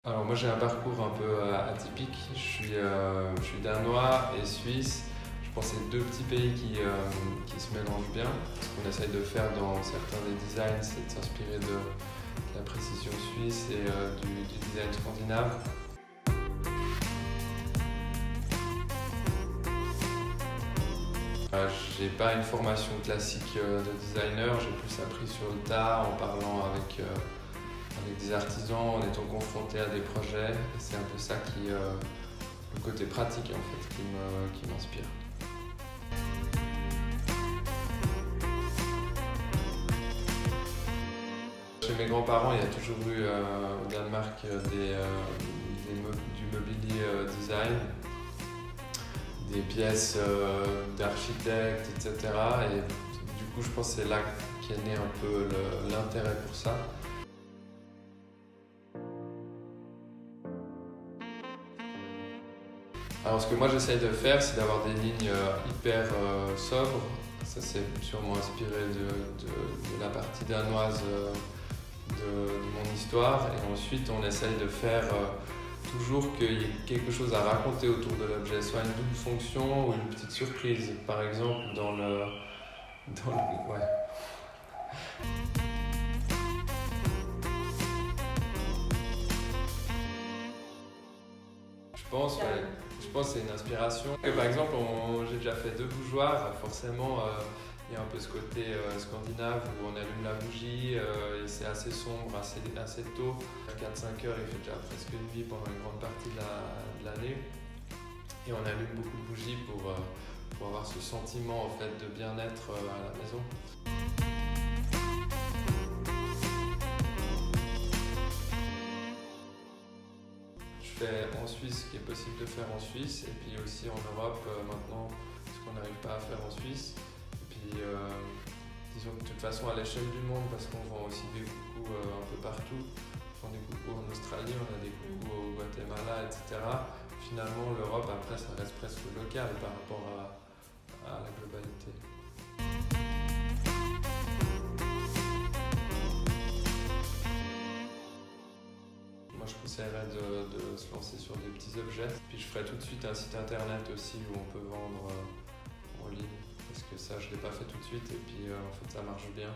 Alors moi j'ai un parcours un peu atypique, je suis danois et suisse. Je pense que c'est deux petits pays qui se mélangent bien. Ce qu'on essaye de faire dans certains des designs, c'est de s'inspirer de la précision suisse et du design scandinave. J'ai pas une formation classique de designer, j'ai plus appris sur le tas en parlant avec des artisans, en étant confronté à des projets. Et c'est un peu ça le côté pratique en fait, qui m'inspire. Chez mes grands-parents, il y a toujours eu au Danemark du mobilier design, des pièces d'architectes, etc. Et du coup, je pense que c'est là qu'est né un peu l'intérêt pour ça. Alors ce que moi j'essaye de faire, c'est d'avoir des lignes hyper sobres. Ça c'est sûrement inspiré de la partie danoise de mon histoire. Et ensuite on essaye de faire toujours qu'il y ait quelque chose à raconter autour de l'objet, soit une double fonction ou une petite surprise. Par exemple ouais. Je pense que c'est une inspiration. Par exemple, j'ai déjà fait 2 bougeoirs, forcément il y a un peu ce côté scandinave où on allume la bougie et c'est assez sombre, assez tôt. À 4-5 heures, il fait déjà presque nuit pendant une grande partie de l'année. Et on allume beaucoup de bougies pour avoir ce sentiment en fait, de bien-être à la maison. Je fais en Suisse ce qui est possible de faire en Suisse et puis aussi en Europe maintenant ce qu'on n'arrive pas à faire en Suisse. Et puis disons que de toute façon à l'échelle du monde, parce qu'on vend aussi des coucous un peu partout. On vend des coucous en Australie, on a des coucous au Guatemala, etc. Finalement l'Europe après ça reste presque local par rapport à la globalité. Moi je conseillerais de se lancer sur des petits objets. Puis je ferai tout de suite un site internet aussi où on peut vendre en ligne. Parce que ça je ne l'ai pas fait tout de suite et puis en fait ça marche bien.